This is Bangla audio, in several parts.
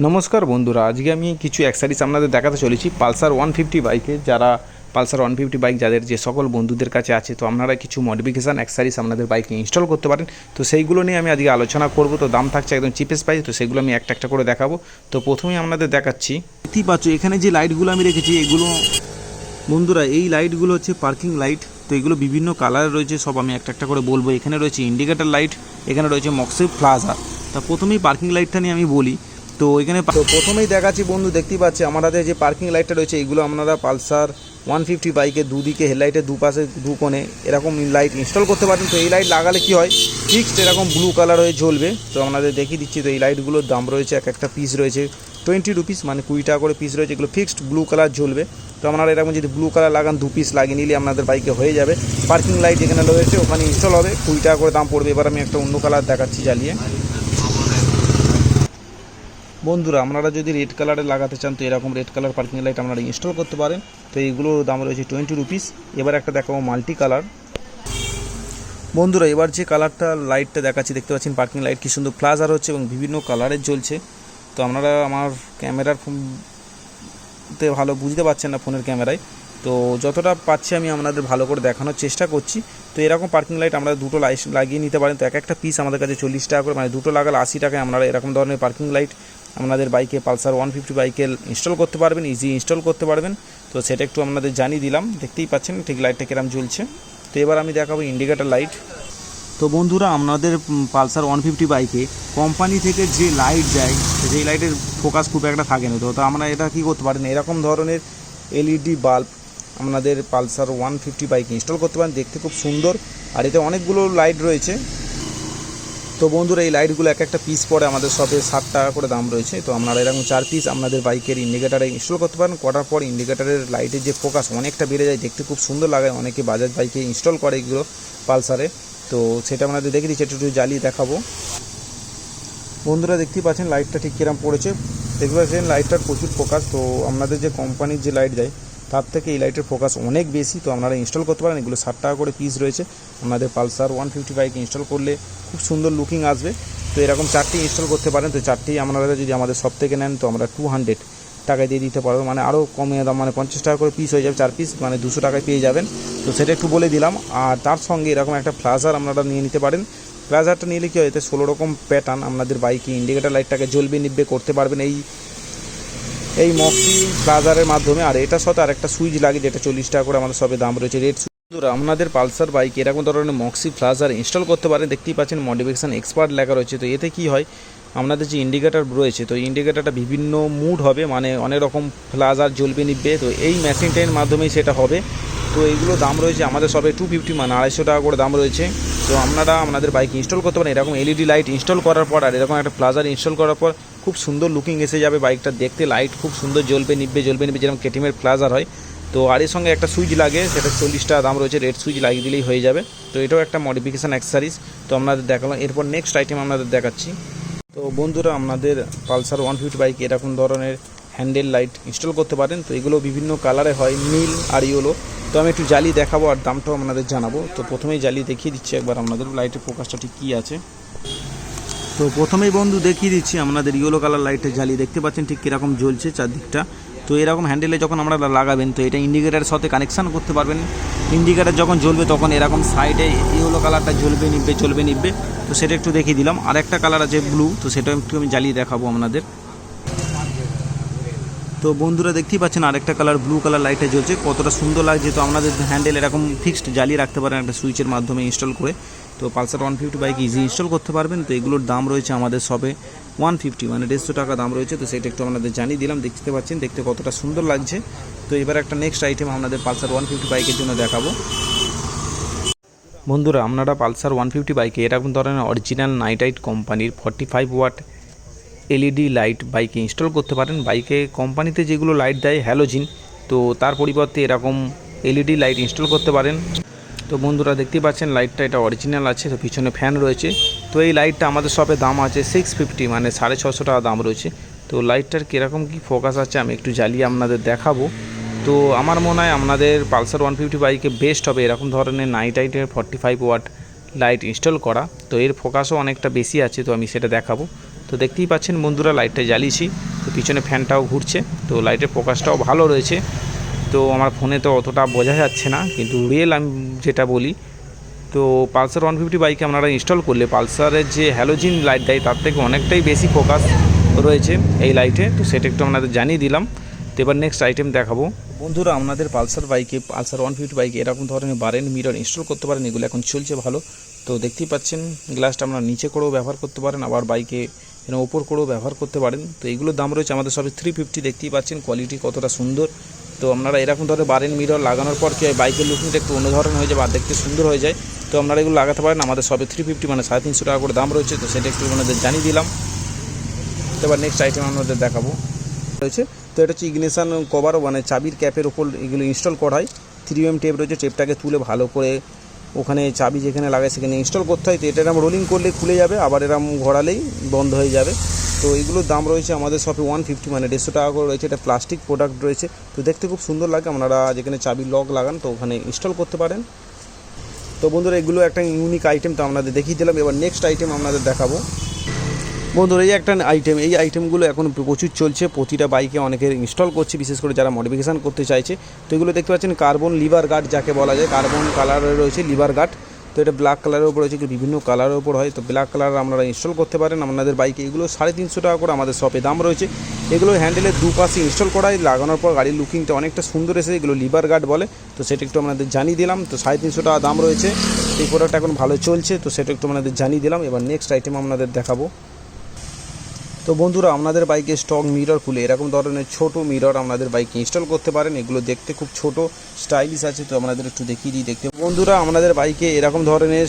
নমস্কার বন্ধুরা, আজকে আমি কিছু অ্যাক্সেসরিজ আপনাদের দেখাতে চলেছি পালসার 150 বাইকে। যারা পালসার 150 বাইক যাদের যে সকল বন্ধুদের কাছে আছে, তো আপনারা কিছু মডিফিকেশান অ্যাক্সেসরিজ আপনাদের বাইকে ইনস্টল করতে পারেন। তো সেইগুলো নিয়ে আমি আজকে আলোচনা করব। তো দাম থাকছে একদম চিপেস্ট প্রাইস, তো সেগুলো আমি একটা একটা করে দেখাবো। তো প্রথমেই আপনাদের দেখাচ্ছি, দেখতেই পাচ্ছ এখানে যে লাইটগুলো আমি রেখেছি, এগুলো বন্ধুরা এই লাইটগুলো হচ্ছে পার্কিং লাইট। তো এগুলো বিভিন্ন কালার রয়েছে, সব আমি একটা একটা করে বলবো। এখানে রয়েছে ইন্ডিকেটার লাইট, এখানে রয়েছে মক্সি প্লাজা। তা প্রথমেই পার্কিং লাইটটা নিয়ে আমি বলি। তো এখানে প্রথমেই দেখাচ্ছি বন্ধু, দেখতেই পাচ্ছি আমাদের যে পার্কিং লাইটটা রয়েছে, এগুলো আপনারা পালসার 150 বাইকে দুদিকে হেডলাইটের দুপাশে দু কোণে এরকম লাইট ইনস্টল করতে পারেন। তো এই লাইট লাগালে কি হয়, ফিক্সড এরকম ব্লু কালার হয়ে জ্বলবে। তো আপনাদের দেখিয়ে দিচ্ছি। তো এই লাইটগুলোর দাম রয়েছে, এক একটা পিস রয়েছে 20 রুপিস, মানে 20 টাকা করে পিস রয়েছে। এগুলো ফিক্সড ব্লু কালার জ্বলবে। তো আপনারা এরকম যদি ব্লু কালার লাগান, 2 পিস লাগিয়ে নিলে আপনাদের বাইকে হয়ে যাবে। পার্কিং লাইট যেখানে রয়েছে ওখানে ইনস্টল হবে, 20 টাকা করে দাম পড়বে। এবার আমি একটা অন্য কালার দেখাচ্ছি জ্বালিয়ে। বন্ধুরা আপনারা যদি রেড কালারে লাগাতে চান, তো এরকম রেড কালার পার্কিং লাইট আপনারা ইনস্টল করতে পারেন। তো এইগুলোর দাম রয়েছে 20 রুপিস। এবার একটা দেখাবো মাল্টি কালার। বন্ধুরা এবার যে কালারটা লাইটটা দেখাচ্ছি, দেখতে পাচ্ছেন পার্কিং লাইট কি সুন্দর ফ্লাজার হচ্ছে এবং বিভিন্ন কালারের জ্বলছে। তো আপনারা আমার ক্যামেরার তে ভালো বুঝতে পারছেন না ফোনের ক্যামেরায়, তো যতটা পাচ্ছি আমি আপনাদের ভালো করে দেখানোর চেষ্টা করছি। তো এরকম পার্কিং লাইট আমরা দুটো লাইট লাগিয়ে নিতে পারেন। তো এক একটা পিস আমাদের কাছে 40 টাকা করে, মানে দুটো লাগালে 80 টাকায় আপনারা এরকম ধরনের পার্কিং লাইট আপনাদের বাইকে পালসার 150 বাইকে ইনস্টল করতে পারবেন, ইজি ইনস্টল করতে পারবেন। তো সেটা একটু আপনাদের জানিয়ে দিলাম। দেখতেই পাচ্ছেন ঠিক লাইটটা কিরম জ্বলছে। তো এবার আমি দেখাবো ইন্ডিকেটার লাইট। তো বন্ধুরা আপনাদের পালসার 150 বাইকে কোম্পানি থেকে যে লাইট দেয়, যেই লাইটের ফোকাস খুব একটা থাকে না। তো আমরা এটা কী করতে পারেন, এরকম ধরনের এলইডি বাল্ব আপনাদের পালসার 150 বাইকে ইনস্টল করতে পারেন। দেখতে খুব সুন্দর, আর এতে অনেকগুলো লাইট রয়েছে। তো বন্ধুরা এই লাইটগুলো এক একটা পিস পরে আমাদের শপে 60 টাকা করে দাম রয়েছে। তো আপনারা এরকম 4 পিস আপনাদের বাইকের ইন্ডিকেটারে ইনস্টল করতে পারেন। করার পর ইন্ডিকেটারের লাইটের যে ফোকাস অনেকটা বেড়ে যায়, দেখতে খুব সুন্দর লাগে। অনেকে বাজাজ বাইকে ইনস্টল করে এগুলো পালসারে। তো সেটা আপনাদের দেখে দিচ্ছি, একটু জ্বালিয়ে দেখাবো। বন্ধুরা দেখতেই পাচ্ছেন লাইটটা ঠিক কিরম পড়েছে, দেখতে পাচ্ছেন লাইটটার প্রচুর ফোকাস। তো আপনাদের যে কোম্পানির যে লাইট দেয় তার থেকে এই লাইটের ফোকাস অনেক বেশি। তো আপনারা ইনস্টল করতে পারেন। এগুলো 60 টাকা করে পিস রয়েছে। আপনাদের পালসার 150 বাইকে ইনস্টল করলে খুব সুন্দর লুকিং আসবে। তো এরকম 4টি ইনস্টল করতে পারেন। তো 4টি আপনারা যদি আমাদের শপ থেকে নেন, তো আমরা 200 টাকায় দিয়ে দিতে পারবো, মানে আরও কমে দাম, মানে 50 টাকা করে পিস হয়ে যাবে। 4 পিস মানে 200 টাকায় পেয়ে যাবেন। তো সেটা একটু বলে দিলাম। আর তার সঙ্গে এরকম একটা ফ্লাজার আপনারা নিয়ে নিতে পারেন। ফ্লাজারটা নিলে কি হয়, এতে 16 রকম প্যাটার্ন আপনাদের বাইকে ইন্ডিকেটার লাইটটাকে জ্বলবে নিববে করতে পারবেন এই মক্সি ফ্লাজারের মাধ্যমে। আর এটার সাথে আরেকটা সুইচ লাগে, যেটা 40 টাকা করে আমাদের সবে দাম রয়েছে রেড সুইচ। আপনাদের পালসার বাইকে এরকম ধরনের মক্সি ফ্লাজার ইনস্টল করতে পারেন। দেখতেই পাচ্ছেন মডিফিকেশান এক্সপার্ট লেখা রয়েছে। তো এতে কি হয়, আপনাদের যে ইন্ডিকেটার রয়েছে, তো ইন্ডিকেটারটা বিভিন্ন মুড হবে, মানে অনেক রকম ফ্লাজার জ্বলবে নিববে। তো এই মেশিনটার মাধ্যমেই সেটা হবে। তো এইগুলো দাম রয়েছে আমাদের সবে 250, মানে 250 টাকা করে দাম রয়েছে। তো আপনারা আপনাদের বাইক ইনস্টল করতে পারেন। এরকম এলইডি লাইট ইনস্টল করার পর আর এরকম একটা ফ্লাজার ইনস্টল করার পর খুব সুন্দর লুকিং এসে যাবে বাইকটা দেখতে। লাইট খুব সুন্দর জ্বলবে নিববে যেরকম কেটিএমের ফ্লাজার হয়। তো আর এর সঙ্গে একটা সুইচ লাগে, সেটা 40 টাকা দাম রয়েছে, রেড সুইচ লাগিয়ে দিলেই হয়ে যাবে। তো এটাও একটা মডিফিকেশান অ্যাক্সেসরিজ। তো আপনাদের দেখালাম। এরপর নেক্সট আইটেম আপনাদের দেখাচ্ছি। তো বন্ধুরা আপনাদের পালসার 150 বাইকে এরকম ধরনের হ্যান্ডেল লাইট ইনস্টল করতে পারেন। তো এগুলো বিভিন্ন কালারে হয়, নীল আর ইয়েলো। তো আমি একটু জ্বালিয়ে দেখাবো আর দামটাও আপনাদের জানাবো। তো প্রথমেই জ্বালিয়ে দেখিয়ে দিচ্ছি একবার আপনাদের লাইটের ফোকাসটা ঠিক কী আছে। তো প্রথমেই বন্ধু দেখিয়ে দিচ্ছি আপনাদের ইয়েলো কালার লাইটে জ্বালিয়ে, দেখতে পাচ্ছেন ঠিক কীরকম জ্বলছে চারদিকটা। তো এরকম হ্যান্ডেলে যখন আমরা লাগাবেন, তো এটা ইন্ডিকেটারের সাথে কানেকশান করতে পারবেন। ইন্ডিকেটার যখন জ্বলবে তখন এরকম সাইডে ইয়েলো কালারটা জ্বলবে নিববে। তো সেটা একটু দেখিয়ে দিলাম। আর একটা কালার আছে ব্লু, তো সেটা একটু আমি জ্বালিয়ে দেখাবো আপনাদের। তো বন্ধুরা দেখতেই পাচ্ছেন আরেকটা কালার ব্লু কালার লাইটে জ্বলছে, কতটা সুন্দর লাগছে। তো আপনাদের হ্যান্ডেল এরকম ফিক্সড জ্বালিয়ে রাখতে পারেন একটা সুইচের মাধ্যমে ইনস্টল করে। তো পালসার 150 বাইক ইজি ইনস্টল করতে পারবেন। তো এগুলোর দাম রয়েছে আমাদের শপে 150, মানে 150 টাকা দাম রয়েছে। তো সেটা একটু আপনাদের জানিয়ে দিলাম। দেখতে পাচ্ছেন দেখতে কতটা সুন্দর লাগছে। তো এবার একটা নেক্সট আইটেম আপনাদের পালসার 150 বাইকের জন্য দেখাবো। বন্ধুরা আপনারা পালসার 150 বাইকে এরকম ধরনের অরিজিনাল নাইটাইট কোম্পানির 45 ওয়াট এলইডি লাইট বাইকে ইনস্টল করতে পারেন। বাইকে কোম্পানিতে যেগুলো লাইট দেয় হ্যালোজিন, তো তার পরিবর্তে এরকম এলইডি লাইট ইনস্টল করতে পারেন। তো বন্ধুরা দেখতেই পাচ্ছেন লাইটটা এটা অরিজিনাল আছে। তো পিছনে ফ্যান রয়েছে। তো এই লাইটটা আমাদের শপে দাম আছে 650, মানে 650 টাকা দাম রয়েছে। তো লাইটটার কীরকম কী ফোকাস আছে আমি একটু জ্বালিয়ে আপনাদের দেখাবো। তো আমার মনে হয় আপনাদের পালসার 150 বাইকে বেস্ট হবে এরকম ধরনের নাইটাইটের 45 ওয়াট লাইট ইনস্টল করা। তো এর ফোকাসও অনেকটা বেশি আছে, তো আমি সেটা দেখাবো। তো দেখতেই পাচ্ছেন বন্ধুরা লাইটটা জ্বালিয়েছি, তো পিছনে ফ্যানটাও ঘুরছে, তো লাইটের প্রকাশটাও ভালো রয়েছে। তো আমার ফোনে তো অতটা বোঝা যাচ্ছে না, কিন্তু রিয়েল আমি যেটা বলি, তো পালসার 150 বাইকে আপনারা ইনস্টল করলে পালসারের যে হ্যালোজিন লাইট দেয় তার থেকে অনেকটাই বেশি ফোকাস রয়েছে এই লাইটে। তো সেটা একটু আপনাদের জানিয়ে দিলাম। তো এবার নেক্সট আইটেম দেখাবো। বন্ধুরা আপনাদের পালসার 150 বাইকে এরকম ধরনের বারেন মিরর ইনস্টল করতে পারেন, এগুলো এখন চলছে ভালো। তো দেখতেই পাচ্ছেন গ্লাসটা আপনারা নিচে করেও ব্যবহার করতে পারেন, আবার বাইকে ওপর করেও ব্যবহার করতে পারেন। তো এইগুলোর দাম রয়েছে আমাদের সবে 350। দেখতেই পাচ্ছেন কোয়ালিটি কতটা সুন্দর। তো আপনারা এরকম ধরনের বারেন মিরর লাগানোর পর কি হয়, বাইকের লুকিংটা একটু অন্য ধরনের হয়ে যায় বা দেখতে সুন্দর হয়ে যায়। তো আপনারা এগুলো লাগাতে পারেন, আমাদের সবে 350 মানে 350 টাকা করে দাম রয়েছে। তো সেটা একটু আপনাদের জানিয়ে দিলাম। তো এবার নেক্সট আইটেম আপনাদের দেখাবো রয়েছে। তো এটা হচ্ছে ইগনিশন কভার, মানে চাবির ক্যাপের ওপর এগুলো ইনস্টল করা হয়। 3mm টেপ রয়েছে, টেপটাকে তুলে ভালো করে ওখানে চাবি যেখানে লাগায় সেখানে ইনস্টল করতে হয়। তো এটা এরকম রোলিং করলে খুলে যাবে, আবার এরকম ঘোরালেই বন্ধ হয়ে যাবে। তো এগুলোর দাম রয়েছে আমাদের শপে 150 মানে 150 টাকা করে রয়েছে। এটা প্লাস্টিক প্রোডাক্ট রয়েছে, তো দেখতে খুব সুন্দর লাগে। আপনারা যেখানে চাবির লক লাগান তো ওখানে ইনস্টল করতে পারেন। তো বন্ধুরা এগুলো একটা ইউনিক আইটেম, তো আপনাদের দেখিয়ে দিলাম। এবার নেক্সট আইটেম আপনাদের দেখাবো। বন্ধুরা এই একটা আইটেম, এই আইটেমগুলো এখন প্রচুর চলছে, প্রতিটা বাইকে অনেকের ইনস্টল করছে, বিশেষ করে যারা মডিফিকেশান করতে চাইছে। তো এগুলো দেখতে পাচ্ছেন কার্বন লিভার গার্ড যাকে বলা যায়, কার্বন কালারের রয়েছে লিভার গার্ড। তো এটা ব্ল্যাক কালারের উপর রয়েছে, বিভিন্ন কালারের উপর হয়। তো ব্ল্যাক কালার আপনারা ইনস্টল করতে পারেন আপনাদের বাইকে। এগুলো 350 টাকা করে আমাদের শপে দাম রয়েছে। এগুলো হ্যান্ডেলের দুপাশে ইনস্টল করায় লাগানোর পর গাড়ির লুকিংটা অনেকটা সুন্দর এসে, এগুলো লিভার গার্ড বলে। তো সেটা একটু আপনাদের জানিয়ে দিলাম। তো 350 টাকা দাম রয়েছে। এই প্রোডাক্ট এখন ভালো চলছে, তো সেটা একটু আপনাদের জানিয়ে দিলাম। এবার নেক্সট আইটেম আপনাদের দেখাবো। তো বন্ধুরা আপনাদের বাইকে স্টক মিরর খুলে এরকম ধরনের ছোট মিরর আপনাদের বাইকে ইনস্টল করতে পারেন। এগুলো দেখতে খুব ছোট স্টাইলিশ আছে, তো আপনাদের একটু দেখিয়ে দিই। দেখতে বন্ধুরা আপনাদের বাইকে এরকম ধরনের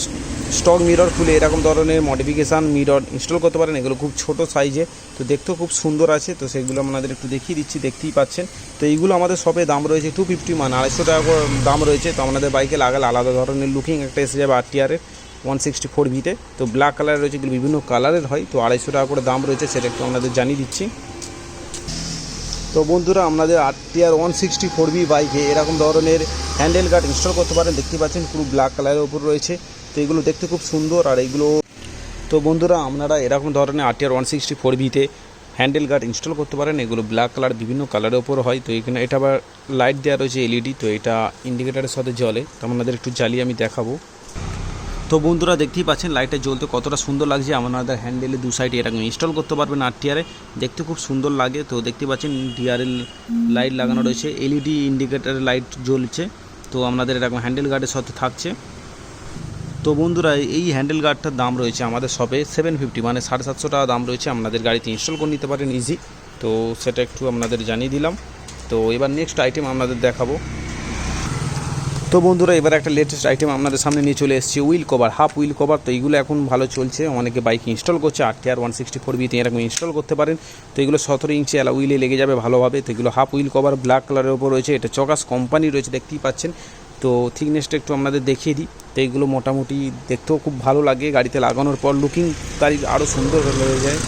স্টক মিরর খুলে এরকম ধরনের মডিফিকেশান মিরর ইনস্টল করতে পারেন। এগুলো খুব ছোট সাইজে, তো দেখতেও খুব সুন্দর আছে। তো সেগুলো আপনাদের একটু দেখিয়ে দিচ্ছি, দেখতেই পাচ্ছেন। তো এইগুলো আমাদের শপে দাম রয়েছে 250 মানে 250 টাকা করে দাম রয়েছে। তো আপনাদের বাইকে লাগালে আলাদা ধরনের লুকিং একটা এসে যাবে RTR-এর 164V-তে। তো ব্ল্যাক কালার রয়েছে, এগুলো বিভিন্ন কালারের হয়। তো 250 টাকা করে দাম রয়েছে, সেটা একটু আপনাদের জানিয়ে দিচ্ছি। তো বন্ধুরা আপনাদের RTR 164V বাইকে এরকম ধরনের হ্যান্ডেল গার্ড ইনস্টল করতে পারেন। দেখতে পাচ্ছেন পুরো ব্ল্যাক কালারের উপর রয়েছে। তো এগুলো দেখতে খুব সুন্দর। আর এগুলো তো বন্ধুরা আপনারা এরকম ধরনের RTR 164V-তে হ্যান্ডেল গার্ড ইনস্টল করতে পারেন। এগুলো ব্ল্যাক কালার বিভিন্ন কালারের উপর হয়। তো এখানে এটা আবার লাইট দেওয়া রয়েছে LED, তো এটা ইন্ডিকেটারের সাথে জ্বলে। তো আপনাদের একটু জ্বালিয়ে আমি দেখাবো। তো বন্ধুরা দেখতেই পাচ্ছেন লাইটটা জ্বলতে কতটা সুন্দর লাগছে। আপনাদের হ্যান্ডেলে দু সাইডে এরকম ইনস্টল করতে পারবেন RTR-এ, দেখতে খুব সুন্দর লাগে। তো দেখতে পাচ্ছেন DRL লাইট লাগানো রয়েছে, LED ইন্ডিকেটারের লাইট জ্বলছে। তো আপনাদের এরকম হ্যান্ডেল গার্ডের সাথে থাকছে। তো বন্ধুরা এই হ্যান্ডেল গার্ডটার দাম রয়েছে আমাদের শপে 750 মানে 750 টাকা দাম রয়েছে। আপনাদের গাড়িতে ইনস্টল করে নিতে পারেন ইজি। তো সেটা একটু আপনাদের জানিয়ে দিলাম। তো এবার নেক্সট আইটেম আপনাদের দেখাবো। তো বন্ধুরা এবার একটা লেটেস্ট আইটেম আপনাদের সামনে নিয়ে চলে এসেছি, wheel cover, half wheel cover. তো এইগুলো এখন ভালো চলছে, অনেকে বাইক ইনস্টল করছে। RTR 164V-তে এরকম ইনস্টল করতে পারেন। তো এগুলো 17 ইঞ্চি অ্যালা হুইলে লেগে যাবে ভালোভাবে। তো এগুলো হাফ হুইল কভার ব্ল্যাক কালারের উপর রয়েছে। এটা চকাস কোম্পানি রয়েছে, দেখতেই পাচ্ছেন। তো থিকনেসটা একটু আপনাদের দেখিয়ে দিই। তো এগুলো মোটামুটি দেখতেও খুব ভালো লাগে, গাড়িতে লাগানোর পর লুকিং গাড়ির আরও সুন্দর হয়ে যায়।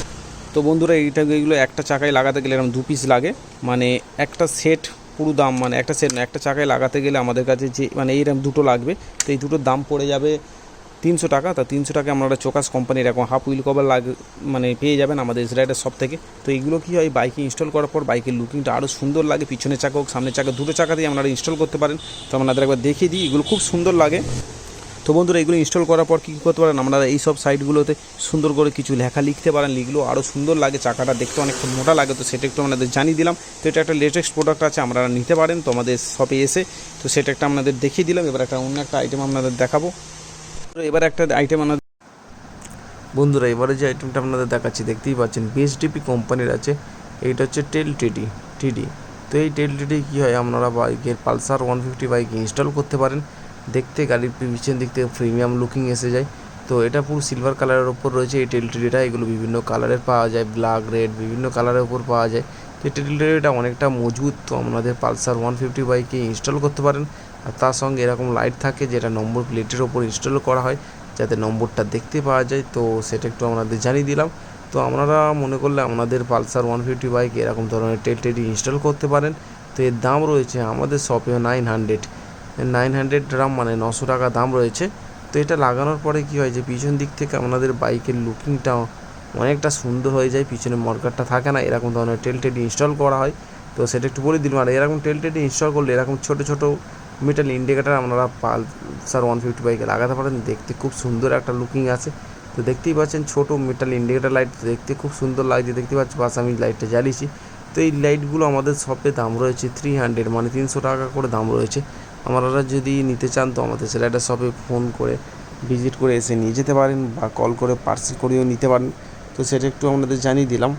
তো বন্ধুরা এগুলো একটা চাকায় লাগাতে গেলে এরকম 2 পিস লাগে, মানে একটা সেট পুরো দাম, মানে একটা সেট না, একটা চাকায় লাগাতে গেলে আমাদের কাছে যে মানে এইরকম দুটো লাগবে। তো এই দুটোর দাম পড়ে যাবে 300 টাকা। তা 300 টাকা আপনারা চোকাস কোম্পানির এরকম হাফ হুইল কভার মানে পেয়ে যাবেন আমাদের ইসরায়েলের সব থেকে। তো এইগুলো কী হয়, বাইকে ইনস্টল করার পর বাইকের লুকিংটা আরও সুন্দর লাগে। পিছনের চাকা হোক সামনের চাকা, দুটো চাকাতেই আপনারা ইনস্টল করতে পারেন। তো আপনাদের একবার দেখিয়ে দিই, এগুলো খুব সুন্দর লাগে। তো বন্ধুরা এগুলো ইনস্টল করার পর কী করতে পারেন, আপনারা এই সব সাইডগুলোতে সুন্দর করে কিছু লেখা লিখতে পারেন, লিখলেও আরও সুন্দর লাগে। চাকাটা দেখতে অনেকটা মোটা লাগে। তো সেটা একটু আপনাদের জানিয়ে দিলাম। তো এটা একটা লেটেস্ট প্রোডাক্ট আছে, আপনারা নিতে পারেন তো আমাদের শপে এসে। তো সেটা একটা আপনাদের দেখিয়ে দিলাম। এবার একটা অন্য একটা আইটেম আপনাদের দেখাবো। তো এবার একটা আইটেম আপনাদের বন্ধুরা এবারে যে আইটেমটা আপনাদের দেখাচ্ছি, দেখতেই পাচ্ছেন BSDP কোম্পানির আছে। এইটা হচ্ছে টেল টিডি। তো এই টেল টিডি কী হয়, আপনারা বাইকের পালসার 150 বাইকে ইনস্টল করতে পারেন। দেখতে গাড়ির পিছন দিক থেকে প্রিমিয়াম লুকিং এসে যায়। তো এটা পুরো সিলভার কালারের ওপর রয়েছে এই টেলটিডিটা। এগুলো বিভিন্ন কালারের পাওয়া যায়, ব্ল্যাক, রেড, বিভিন্ন কালারের ওপর পাওয়া যায়। তো এই টেলটিডিটা অনেকটা মজবুত। তো আপনাদের পালসার 150 বাইকে ইনস্টল করতে পারেন। আর তার সঙ্গে এরকম লাইট থাকে যেটা নম্বর প্লেটের ওপর ইনস্টল করা হয়, যাতে নম্বরটা দেখতে পাওয়া যায়। তো সেটা একটু আপনাদের জানিয়ে দিলাম। তো আপনারা মনে করলে আপনাদের পালসার 150 বাইক এরকম ধরনের টেলটিডি ইনস্টল করতে পারেন। তো এর দাম রয়েছে আমাদের শপে 900 গ্রাম মানে 900 টাকা দাম রয়েছে। তো এটা লাগানোর পরে কী হয় যে পিছন দিক থেকে আপনাদের বাইকের লুকিংটা অনেকটা সুন্দর হয়ে যায়, পিছনে মডগার্ডটা থাকে না, এরকম ধরনের টেল টেডি ইনস্টল করা হয়। তো সেটা একটু বলে দিলাম। আর এরকম টেল টেডি ইনস্টল করলে এরকম ছোটো ছোটো মেটাল ইন্ডিকেটার আপনারা পালসার 150 বাইকে লাগাতে পারেন, দেখতে খুব সুন্দর একটা লুকিং আছে। তো দেখতেই পাচ্ছেন ছোটো মেটাল ইন্ডিকেটার লাইট, দেখতে খুব সুন্দর লাগছে, দেখতে পাচ্ছি পাশে আমি লাইটটা জ্বালিয়েছি। তো এই লাইটগুলো আমাদের শপে দাম রয়েছে 300, মানে 300 টাকা করে দাম রয়েছে। আপনারা যদি নিতে চান তো আমাদের সেলাইটার শপে ফোন করে ভিজিট করে এসে নিয়ে যেতে পারেন, বা কল করে পার্সেল করেও নিতে পারেন। তো সেটা একটু আপনাদের জানিয়ে দিলাম।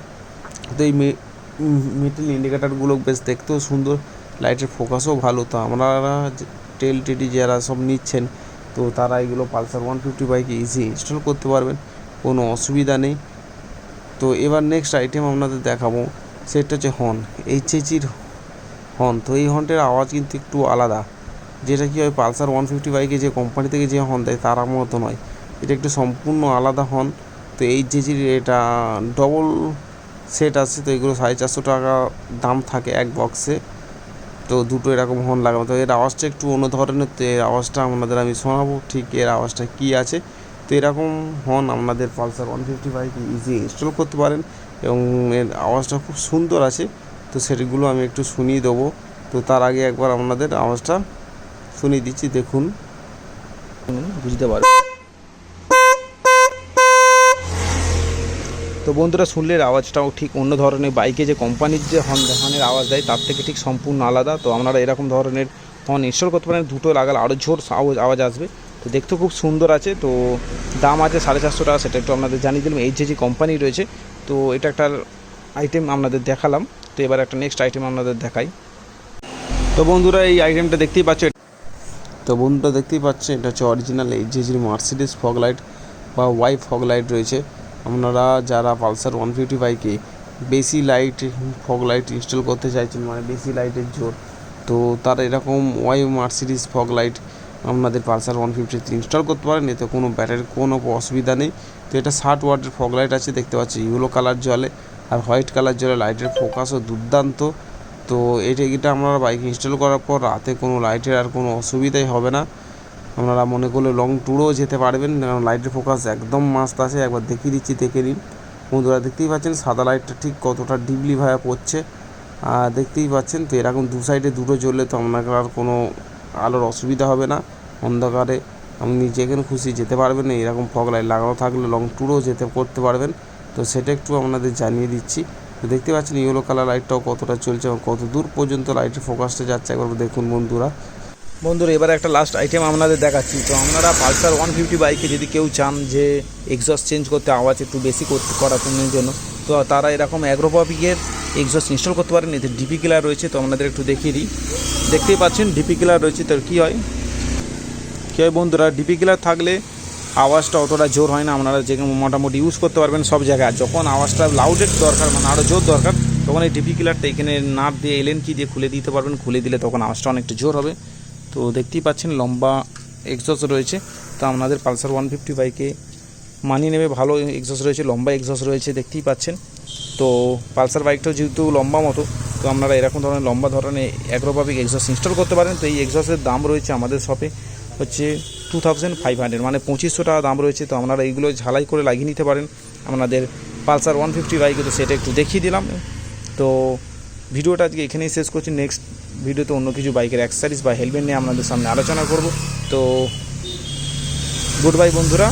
তো এই মেটাল ইন্ডিকেটারগুলো বেশ দেখতেও সুন্দর, লাইটের ফোকাসও ভালো। তো আপনারা টেল টেডি যারা সব নিচ্ছেন, তো তারা এগুলো পালসার 150 বাইকে ইজি ইনস্টল করতে পারবেন, কোনো অসুবিধা নেই। তো এবার নেক্সট আইটেম আপনাদের দেখাবো, সেটা হচ্ছে হর্ন, এইচএচির হর্ন। তো এই হর্নটার আওয়াজ কিন্তু একটু আলাদা, যেটা কি হয় পালসার 150 বাইকে যে কোম্পানি থেকে যে হর্ন দেয় তার মতো নয়, এটা একটু সম্পূর্ণ আলাদা হর্ন। তো এইচএচির এটা ডবল সেট আছে, তো এগুলো 450 টাকা দাম থাকে এক বক্সে। তো দুটো এরকম হর্ন লাগানো, তো এর আওয়াজটা একটু অন্য ধরনের। তো এর আওয়াজটা আপনাদের আমি শোনাবো ঠিক এর আওয়াজটা কী আছে। তো এরকম হর্ন আপনাদের পালসার 150 বাইকে ইজি ইনস্টল করতে পারেন, এবং এর আওয়াজটা খুব সুন্দর আছে। তো সেগুলো আমি একটু শুনিয়ে দেবো। তো তার আগে একবার আপনাদের আওয়াজটা শুনিয়ে দিচ্ছি, দেখুন, বুঝতে পারবেন। তো বন্ধুরা শুনলে এর আওয়াজটাও ঠিক অন্য ধরনের, বাইকে যে কোম্পানির যে হর্নের আওয়াজ দেয় তার থেকে ঠিক সম্পূর্ণ আলাদা। তো আপনারা এরকম ধরনের হর্ন ইনস্টল করতে পারেন, দুটো লাগালে আরও জোর আওয়াজ আসবে। তো দেখতে খুব সুন্দর আছে। তো দাম আছে 450 টাকা, সেটা একটু আপনাদের জানিয়ে দিলাম। এইচএজি কোম্পানি রয়েছে। তো এটা একটা আইটেম আপনাদের দেখালাম। তো এবার একটা নেক্সট আইটেম আপনাদের দেখাই। তো বন্ধুরা এই আইটেমটা দেখতেই পাচ্ছেন, এটা হচ্ছে অরিজিনাল এইচএজির মার্সিডিজ ফগ লাইট বা ওয়াই ফগ লাইট রয়েছে। আপনারা যারা পালসার 150 বাইকে বেশি লাইট ফগ লাইট ইনস্টল করতে চাইছেন, মানে বেশি লাইটের জোর, তো তারা এরকম ওয়াই মার্সিডিজ ফগ লাইট আপনাদের পালসার 150 ইনস্টল করতে পারেন, এতে কোনো ব্যাটারির কোনো অসুবিধা নেই। তো এটা 60 ওয়াটের ফগ লাইট আছে, দেখতে পাচ্ছি ইয়েলো কালার জ্বলে আর হোয়াইট কালার জ্বলে, লাইটের ফোকাসও দুর্দান্ত। তো এটা আপনারা বাইক ইনস্টল করার পর রাতে কোনো লাইটের আর কোনো অসুবিধাই হবে না, আপনারা মনে করলে লং ট্যুরেও যেতে পারবেন, কারণ লাইটের ফোকাস একদম মাস্ত আছে। একবার দেখিয়ে দিচ্ছি, দেখে নিন বন্ধুরা। দেখতেই পাচ্ছেন সাদা লাইটটা ঠিক কতটা ডিপলি ভাবে পড়ছে, দেখতেই পাচ্ছেন। তো এরকম দু সাইডে দুটো জ্বললে তো আপনার আর কোনো আলোর অসুবিধা হবে না, অন্ধকারে আপনি যেখানে খুশি যেতে পারবেন। এরকম ফগ লাইট লাগানো থাকলে লং ট্যুরেও করতে পারবেন। তো সেটা একটু আপনাদের জানিয়ে দিচ্ছি। তো দেখতে পাচ্ছেন ইয়েলো কালার লাইটটাও কতটা চলছে এবং কত দূর পর্যন্ত লাইটের ফোকাসটা যাচ্ছে, একবার দেখুন বন্ধুরা। এবার একটা লাস্ট আইটেম আপনাদের দেখাচ্ছি। তো আপনারা পালসার 150 বাইকে যদি কেউ চান যে এক্সস্ট চেঞ্জ করতে, আওয়াজ একটু বেশি করার জন্য, তো তারা এরকম অ্যাগ্রোপপিকের এক্সস্ট ইনস্টল করতে পারেন। এতে ডিপি কিলার রয়েছে, তো আপনাদের একটু দেখিয়ে দিই। দেখতেই পাচ্ছেন ডিপি কিলার রয়েছে। তো কী হয় বন্ধুরা, ডিপি কিলার থাকলে আওয়াজটা অতটা জোর হয় না, আপনারা যে মোটামুটি ইউজ করতে পারবেন সব জায়গায়। যখন আওয়াজটা লাউডের দরকার, মানে আরও জোর দরকার, তখন এই ডিপি কিলারটা এখানে নাট দিয়ে এলেন কি দিয়ে খুলে দিতে পারবেন, খুলে দিলে তখন আওয়াজটা অনেকটা জোর হবে। তো দেখতেই পাচ্ছেন লম্বা এক্সস্ট রয়েছে। তো আপনাদের পালসার 150 বাইকে মানিয়ে নেবে, ভালো এক্সস্ট রয়েছে, লম্বা এক্সস্ট রয়েছে, দেখতেই পাচ্ছেন। তো পালসার বাইকটাও যেহেতু লম্বা মতো, তো আপনারা এরকম ধরনের লম্বা ধরনের অ্যাগ্রোপপিক এক্সস্ট ইনস্টল করতে পারেন। তো এই এক্সস্টের দাম রয়েছে আমাদের শপে হচ্ছে 2500, মানে 2500 টাকা দাম রয়েছে। তো আপনারা এইগুলো ঝালাই করে লাগিয়ে নিতে পারেন আপনাদের পালসার 150 বাইকে। তো সেটা একটু দেখিয়ে দিলাম। তো ভিডিওটা আজকে এখানেই শেষ করছি। নেক্সট ভিডিওতে অন্য কিছু বাইকের অ্যাক্সেসরিজ বা হেলমেট নিয়ে আপনাদের সামনে আলোচনা করব। তো গুড বাই বন্ধুরা।